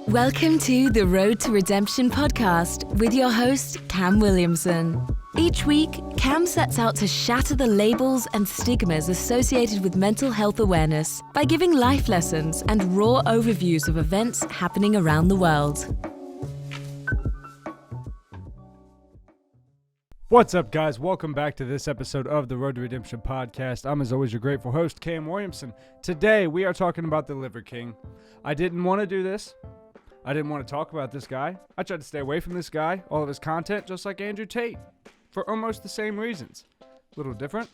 Welcome to the Road to Redemption podcast with your host, Cam Williamson. Each week, Cam sets out to shatter the labels and stigmas associated with mental health awareness by giving life lessons and raw overviews of events happening around the world. What's up, guys? Welcome back to this episode of the Road to Redemption podcast. I'm, as always, your grateful host, Cam Williamson. Today, we are talking about the Liver King. I didn't want to do this. I didn't want to talk about this guy. I tried to stay away from this guy, all of his content, just like Andrew Tate, for almost the same reasons. A little different.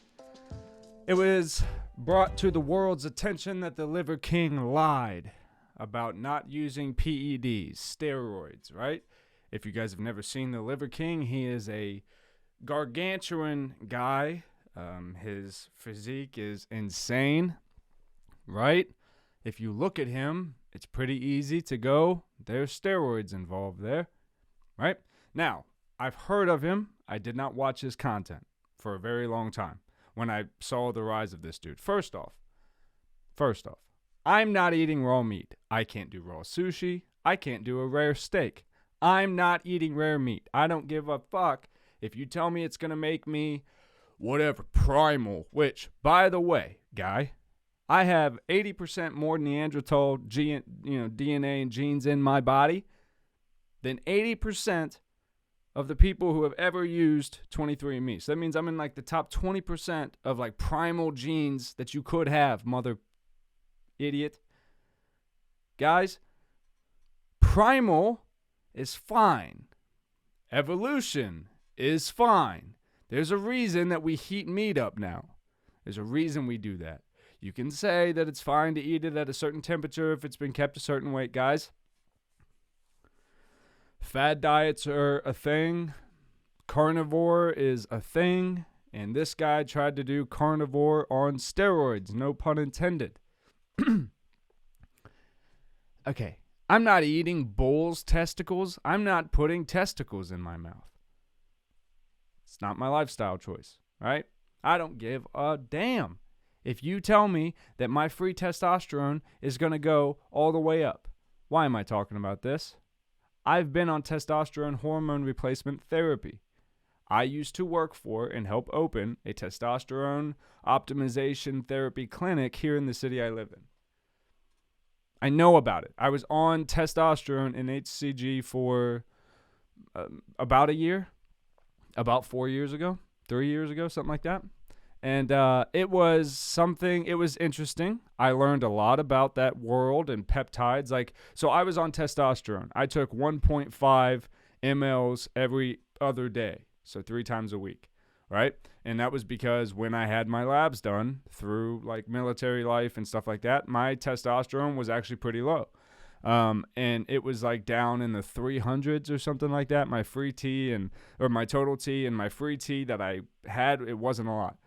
It was brought to the world's attention that the Liver King lied about not using PEDs, steroids, right? If you guys have never seen the Liver King, he is a gargantuan guy. His physique is insane, right? If you look at him, it's pretty easy to go, there's steroids involved there, right? Now, I've heard of him. I did not watch his content for a very long time when I saw the rise of this dude. First off, I'm not eating raw meat. I can't do raw sushi. I can't do a rare steak. I'm not eating rare meat. I don't give a fuck if you tell me it's going to make me whatever, primal, which, by the way, guy, I have 80% more Neanderthal DNA and genes in my body than 80% of the people who have ever used 23andMe. So that means I'm in like the top 20% of like primal genes that you could have, mother idiot. Guys, primal is fine. Evolution is fine. There's a reason that we heat meat up now. There's a reason we do that. You can say that it's fine to eat it at a certain temperature if it's been kept a certain weight. Guys, fad diets are a thing. Carnivore is a thing. And this guy tried to do carnivore on steroids. No pun intended. Okay, I'm not eating bull's testicles. I'm not putting testicles in my mouth. It's not my lifestyle choice, right? I don't give a damn. If you tell me that my free testosterone is going to go all the way up, why am I talking about this? I've been on testosterone hormone replacement therapy. I used to work for and help open a testosterone optimization therapy clinic here in the city I live in. I know about it. I was on testosterone and HCG for about a year, about 4 years ago, 3 years ago, something like that. And it was interesting. I learned a lot about that world and peptides. So I was on testosterone. I took 1.5 mLs every other day, so 3 times a week, right? And that was because when I had my labs done through like military life and stuff like that, my testosterone was actually pretty low. And it was like down in the 300s or something like that. My free T or my total T and my free T that I had, it wasn't a lot.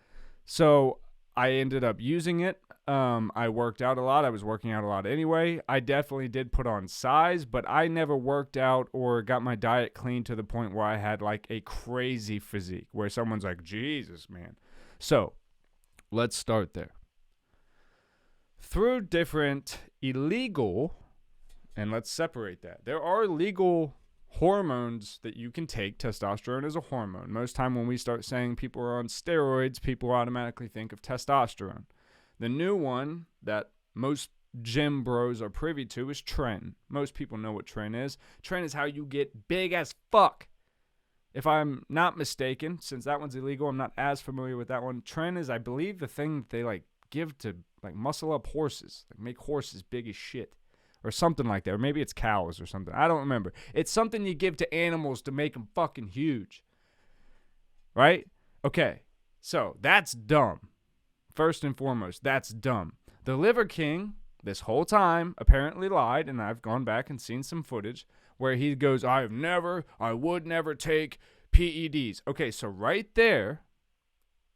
So I ended up using it. I worked out a lot. I was working out a lot anyway. I definitely did put on size, but I never worked out or got my diet clean to the point where I had like a crazy physique where someone's like, Jesus, man. So let's start there. Through different illegal, and let's separate that. There are legal hormones that you can take. Testosterone is a hormone. Most time when we start saying people are on steroids, people automatically think of testosterone. The new one that most gym bros are privy to is tren. Most people know what tren is. Tren is how you get big as fuck. If I'm not mistaken, since that one's illegal, I'm not as familiar with that one. Tren is, I believe, the thing that they like give to like muscle up horses, like make horses big as shit. Or something like that. Or maybe it's cows or something. I don't remember. It's something you give to animals to make them fucking huge. Right? Okay. So, that's dumb. First and foremost, that's dumb. The Liver King, this whole time, apparently lied, and I've gone back and seen some footage where he goes, I would never take PEDs. Okay, so right there,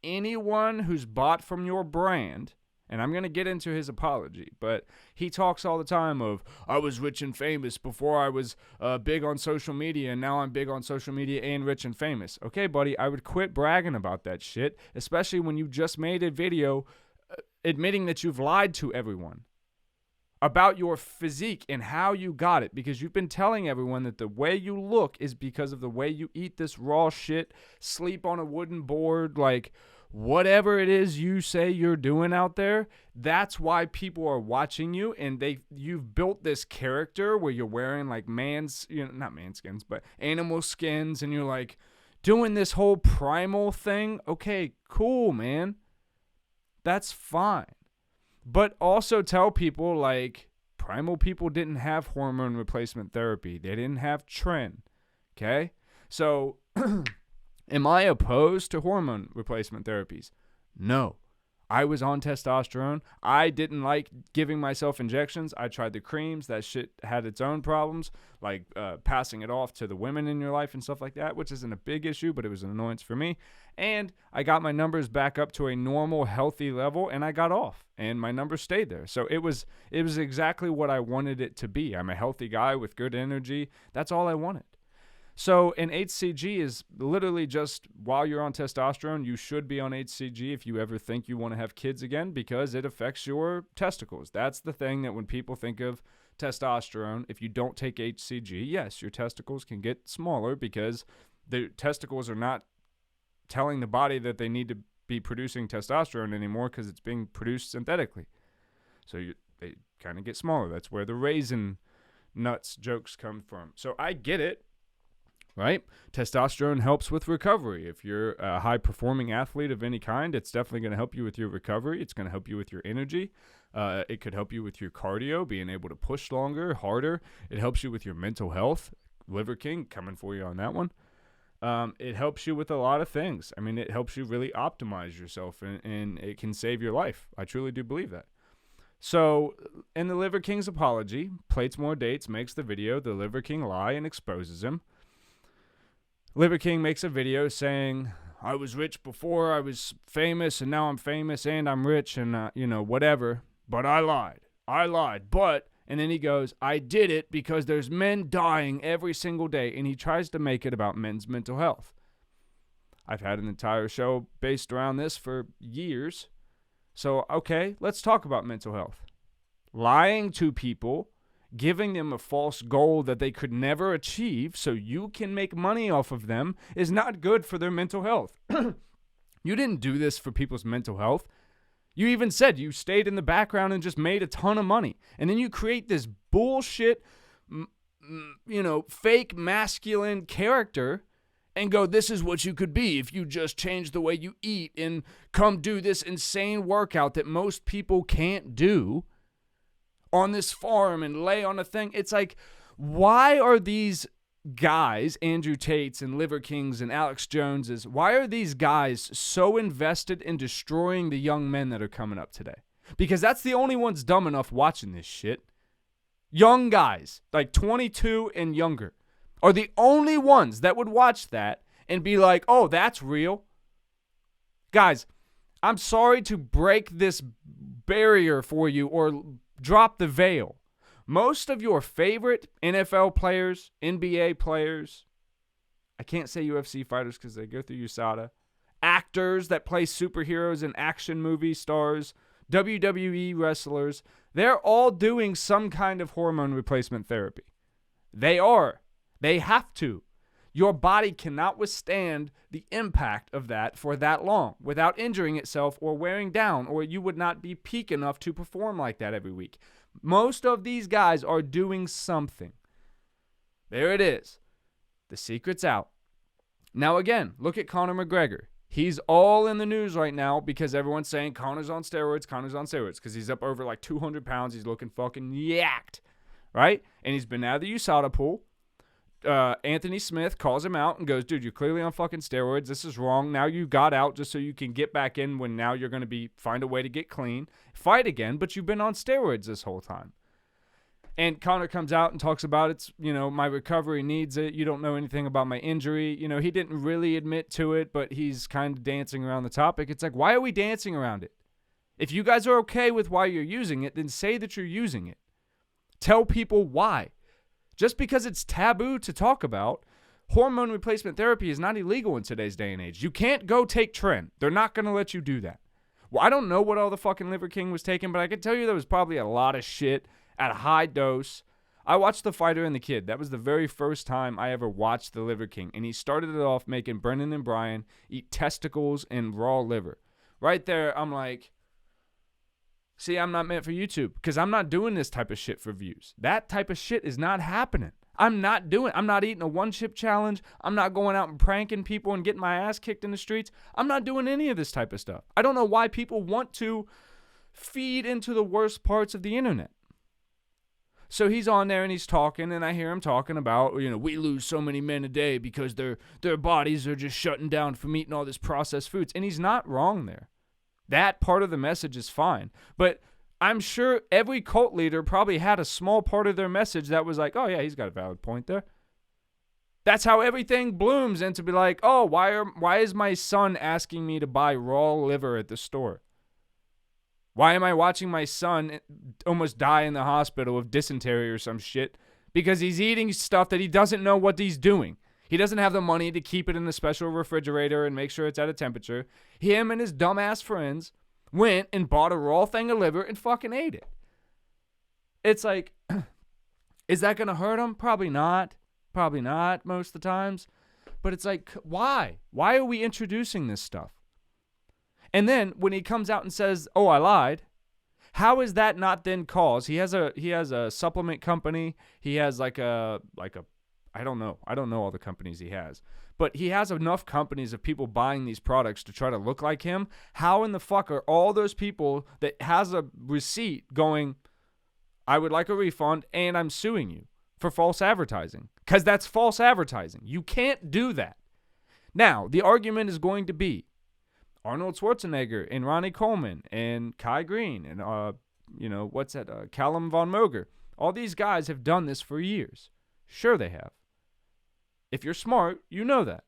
anyone who's bought from your brand, and I'm going to get into his apology, but he talks all the time of, I was rich and famous before I was big on social media, and now I'm big on social media and rich and famous. Okay, buddy, I would quit bragging about that shit, especially when you just made a video admitting that you've lied to everyone. about your physique and how you got it, because you've been telling everyone that the way you look is because of the way you eat this raw shit, sleep on a wooden board, like whatever it is you say you're doing out there. That's why people are watching you, and you've built this character where you're wearing like not man skins, but animal skins, and you're like doing this whole primal thing. Okay, cool, man. That's fine. But also tell people, like, primal people didn't have hormone replacement therapy. They didn't have tren. Okay? So, am I opposed to hormone replacement therapies? No. I was on testosterone. I didn't like giving myself injections. I tried the creams. That shit had its own problems, like passing it off to the women in your life and stuff like that, which isn't a big issue, but it was an annoyance for me. And I got my numbers back up to a normal, healthy level, and I got off, and my numbers stayed there. So it was exactly what I wanted it to be. I'm a healthy guy with good energy. That's all I wanted. So an HCG is literally just, while you're on testosterone, you should be on HCG if you ever think you want to have kids again, because it affects your testicles. That's the thing that when people think of testosterone, if you don't take HCG, yes, your testicles can get smaller because the testicles are not telling the body that they need to be producing testosterone anymore because it's being produced synthetically. So they kind of get smaller. That's where the raisin nuts jokes come from. So I get it. Right? Testosterone helps with recovery. If you're a high-performing athlete of any kind, it's definitely going to help you with your recovery. It's going to help you with your energy. It could help you with your cardio, being able to push longer, harder. It helps you with your mental health. Liver King, coming for you on that one. It helps you with a lot of things. I mean, it helps you really optimize yourself, and it can save your life. I truly do believe that. So, in the Liver King's apology, Plates More Dates makes the video, The Liver King Lie, and exposes him. Liver King makes a video saying, I was rich before I was famous, and now I'm famous and I'm rich and, whatever. But I lied. But, and then he goes, I did it because there's men dying every single day. And he tries to make it about men's mental health. I've had an entire show based around this for years. So, okay, let's talk about mental health. Lying to people, giving them a false goal that they could never achieve so you can make money off of them is not good for their mental health. You didn't do this for people's mental health. You even said you stayed in the background and just made a ton of money. And then you create this bullshit, fake masculine character and go, this is what you could be if you just change the way you eat and come do this insane workout that most people can't do on this farm and lay on a thing. It's like, why are these guys, Andrew Tates and Liver Kings and Alex Joneses, why are these guys so invested in destroying the young men that are coming up today? Because that's the only ones dumb enough watching this shit. Young guys, like 22 and younger, are the only ones that would watch that and be like, oh, that's real. Guys, I'm sorry to break this barrier for you or drop the veil. Most of your favorite NFL players, NBA players, I can't say UFC fighters because they go through USADA, actors that play superheroes in action movie stars, WWE wrestlers, they're all doing some kind of hormone replacement therapy. They are. They have to. Your body cannot withstand the impact of that for that long without injuring itself or wearing down, or you would not be peak enough to perform like that every week. Most of these guys are doing something. There it is. The secret's out. Now again, look at Conor McGregor. He's all in the news right now because everyone's saying Conor's on steroids because he's up over like 200 pounds. He's looking fucking yacked, right? And he's been out of the USADA pool. Anthony Smith calls him out and goes, dude, you're clearly on fucking steroids. This is wrong. Now you got out just so you can get back in when now you're going to find a way to get clean, fight again, but you've been on steroids this whole time. And Conor comes out and talks about it's, my recovery needs it. You don't know anything about my injury. He didn't really admit to it, but he's kind of dancing around the topic. It's like, why are we dancing around it? If you guys are okay with why you're using it, then say that you're using it. Tell people why. Just because it's taboo to talk about, hormone replacement therapy is not illegal in today's day and age. You can't go take tren. They're not going to let you do that. Well, I don't know what all the fucking Liver King was taking, but I can tell you there was probably a lot of shit at a high dose. I watched The Fighter and the Kid. That was the very first time I ever watched The Liver King. And he started it off making Brendan and Brian eat testicles and raw liver. Right there, I'm like, see, I'm not meant for YouTube because I'm not doing this type of shit for views. That type of shit is not happening. I'm not eating a one-chip challenge. I'm not going out and pranking people and getting my ass kicked in the streets. I'm not doing any of this type of stuff. I don't know why people want to feed into the worst parts of the internet. So he's on there and he's talking, and I hear him talking about, we lose so many men a day because their bodies are just shutting down from eating all this processed foods. And he's not wrong there. That part of the message is fine. But I'm sure every cult leader probably had a small part of their message that was like, oh yeah, he's got a valid point there. That's how everything blooms into be like, oh, why is my son asking me to buy raw liver at the store? Why am I watching my son almost die in the hospital of dysentery or some shit? Because he's eating stuff that he doesn't know what he's doing. He doesn't have the money to keep it in a special refrigerator and make sure it's at a temperature. Him and his dumbass friends went and bought a raw thing of liver and fucking ate it. It's like, is that going to hurt him? Probably not. Probably not most of the times. But it's like, why? Why are we introducing this stuff? And then when he comes out and says, "Oh, I lied," how is that not then cause? He has a supplement company. He has like a I don't know all the companies he has. But he has enough companies of people buying these products to try to look like him. How in the fuck are all those people that has a receipt going, "I would like a refund and I'm suing you for false advertising"? Because that's false advertising. You can't do that. Now, the argument is going to be Arnold Schwarzenegger and Ronnie Coleman and Kai Green and, Callum Von Moger. All these guys have done this for years. Sure they have. If you're smart, you know that.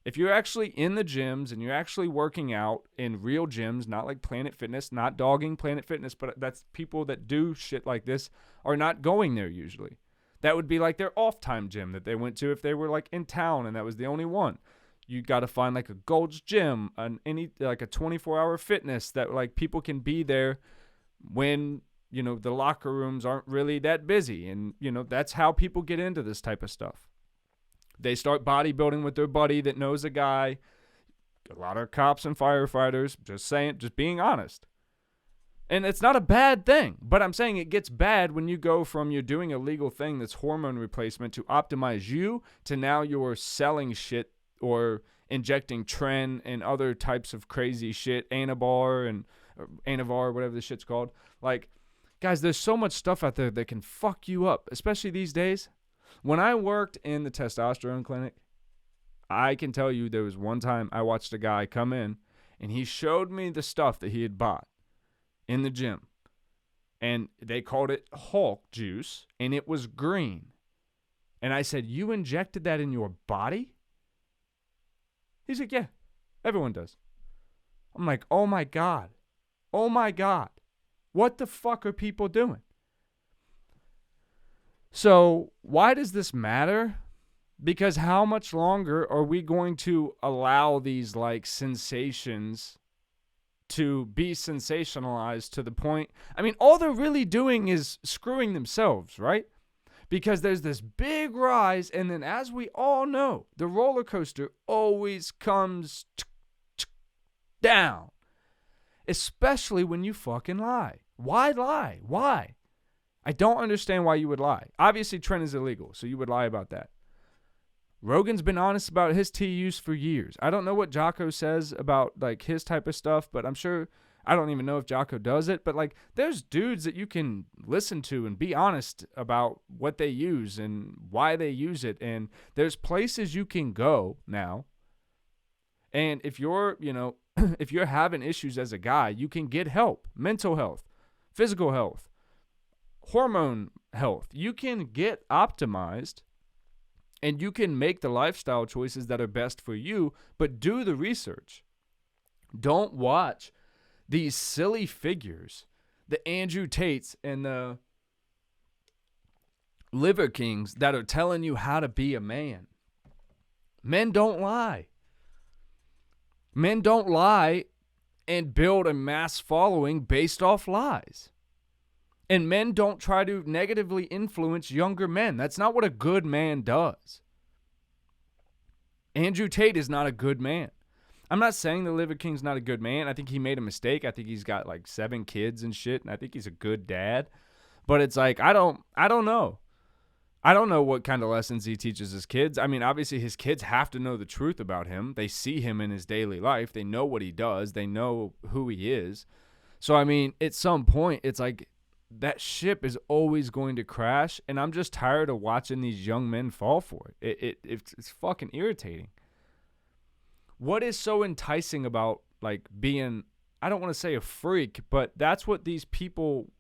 If you're actually in the gyms and you're actually working out in real gyms, not like Planet Fitness, not dogging Planet Fitness, but that's people that do shit like this are not going there usually. That would be like their off-time gym that they went to if they were like in town and that was the only one. You got to find like a Gold's Gym, like a 24-hour fitness that like people can be there when, the locker rooms aren't really that busy. And, that's how people get into this type of stuff. They start bodybuilding with their buddy that knows a guy. A lot of cops and firefighters, just being honest. And it's not a bad thing, but I'm saying it gets bad when you go from you're doing a legal thing that's hormone replacement to optimize you to now you're selling shit or injecting Tren and other types of crazy shit, Anavar, whatever this shit's called. Like, guys, there's so much stuff out there that can fuck you up, especially these days. When I worked in the testosterone clinic, I can tell you there was one time I watched a guy come in and he showed me the stuff that he had bought in the gym. And they called it Hulk juice, and it was green. And I said, "You injected that in your body?" He's like, "Yeah, everyone does." I'm like, oh my God. What the fuck are people doing? So why does this matter? Because how much longer are we going to allow these like sensations to be sensationalized to the point? I mean, all they're really doing is screwing themselves, right? Because there's this big rise, and then as we all know, the roller coaster always comes down. Especially when you fucking lie. Why lie? Why? I don't understand why you would lie. Obviously, Tren is illegal, so you would lie about that. Rogan's been honest about his tea use for years. I don't know what Jocko says about like his type of stuff, but I'm sure, I don't even know if Jocko does it, but like there's dudes that you can listen to and be honest about what they use and why they use it. And there's places you can go now. And if you're, if you're having issues as a guy, you can get help, mental health, physical health, hormone health. You can get optimized and you can make the lifestyle choices that are best for you, but do the research. Don't watch these silly figures, the Andrew Tates and the Liver Kings that are telling you how to be a man. Men don't lie. Men don't lie and build a mass following based off lies. And men don't try to negatively influence younger men. That's not what a good man does. Andrew Tate is not a good man. I'm not saying the Liver King's not a good man. I think he made a mistake. I think he's got like 7 kids and shit, and I think he's a good dad. But it's like, I don't know. I don't know what kind of lessons he teaches his kids. I mean, obviously his kids have to know the truth about him. They see him in his daily life. They know what he does. They know who he is. So, I mean, at some point, it's like that ship is always going to crash, and I'm just tired of watching these young men fall for it. It's fucking irritating. What is so enticing about, like, being, I don't want to say a freak, but that's what these people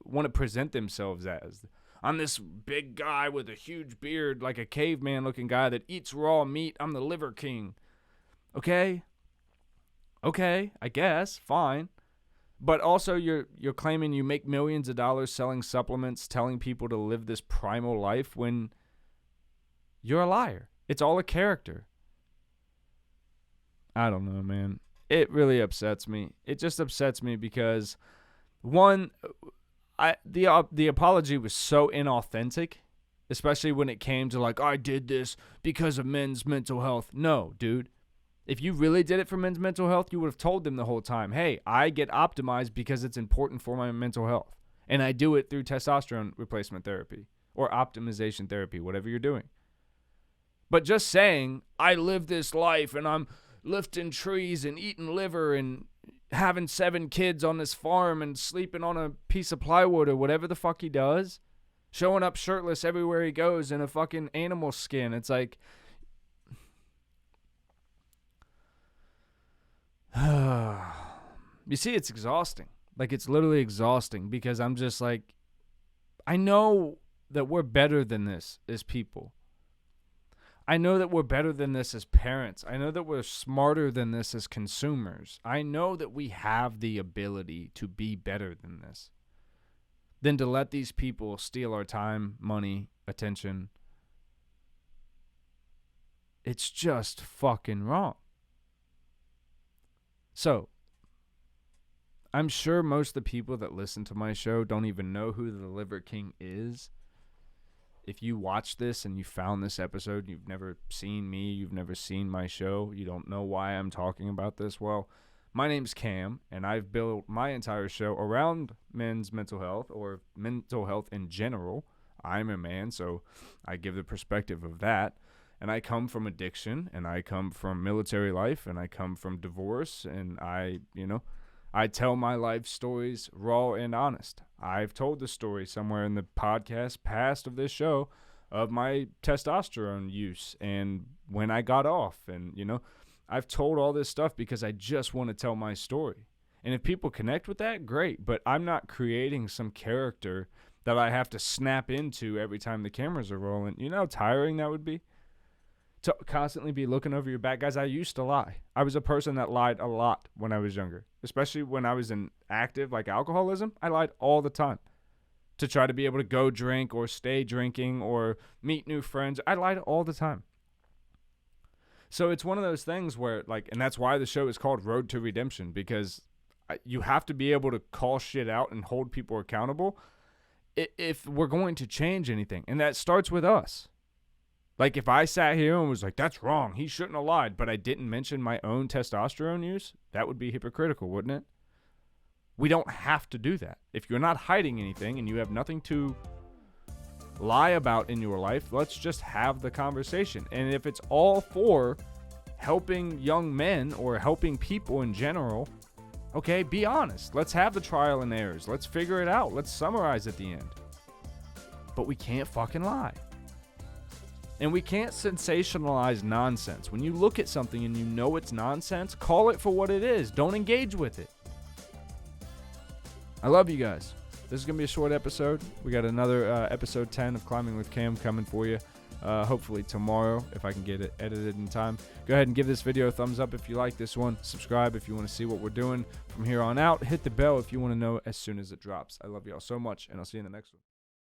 want to present themselves as. I'm this big guy with a huge beard, like a caveman looking guy that eats raw meat. I'm the Liver King. Okay, I guess, fine. But also you're claiming you make millions of dollars selling supplements, telling people to live this primal life when you're a liar. It's all a character. I don't know, man. It really upsets me. It just upsets me because, one, the apology was so inauthentic, especially when it came to like, I did this because of men's mental health. No, dude. If you really did it for men's mental health, you would have told them the whole time, hey, I get optimized because it's important for my mental health. And I do it through testosterone replacement therapy or optimization therapy, whatever you're doing. But just saying, I live this life and I'm lifting trees and eating liver and having 7 kids on this farm and sleeping on a piece of plywood or whatever the fuck he does, showing up shirtless everywhere he goes in a fucking animal skin. It's like, you see, it's exhausting. Like, it's literally exhausting because I'm just like, I know that we're better than this as people. I know that we're better than this as parents. I know that we're smarter than this as consumers. I know that we have the ability to be better than this, than to let these people steal our time, money, attention. It's just fucking wrong. So, I'm sure most of the people that listen to my show don't even know who the Liver King is. If you watch this and you found this episode, you've never seen me, you've never seen my show, you don't know why I'm talking about this, well, my name's Cam, and I've built my entire show around men's mental health, or mental health in general. I'm a man, so I give the perspective of that. And I come from addiction, and I come from military life, and I come from divorce, and I tell my life stories raw and honest. I've told the story somewhere in the podcast past of this show of my testosterone use and when I got off. And, I've told all this stuff because I just want to tell my story. And if people connect with that, great. But I'm not creating some character that I have to snap into every time the cameras are rolling. You know how tiring that would be? To constantly be looking over your back. Guys, I used to lie. I was a person that lied a lot when I was younger, especially when I was in active, like alcoholism. I lied all the time to try to be able to go drink or stay drinking or meet new friends. I lied all the time. So it's one of those things where, like, and that's why the show is called Road to Redemption, because you have to be able to call shit out and hold people accountable if we're going to change anything. And that starts with us. Like, if I sat here and was like, that's wrong, he shouldn't have lied, but I didn't mention my own testosterone use, that would be hypocritical, wouldn't it? We don't have to do that. If you're not hiding anything and you have nothing to lie about in your life, let's just have the conversation. And if it's all for helping young men or helping people in general, okay, be honest. Let's have the trial and errors. Let's figure it out. Let's summarize at the end. But we can't fucking lie. And we can't sensationalize nonsense. When you look at something and you know it's nonsense, call it for what it is. Don't engage with it. I love you guys. This is going to be a short episode. We got another episode 10 of Climbing with Cam coming for you. Hopefully tomorrow, if I can get it edited in time. Go ahead and give this video a thumbs up if you like this one. Subscribe if you want to see what we're doing from here on out. Hit the bell if you want to know as soon as it drops. I love y'all so much, and I'll see you in the next one.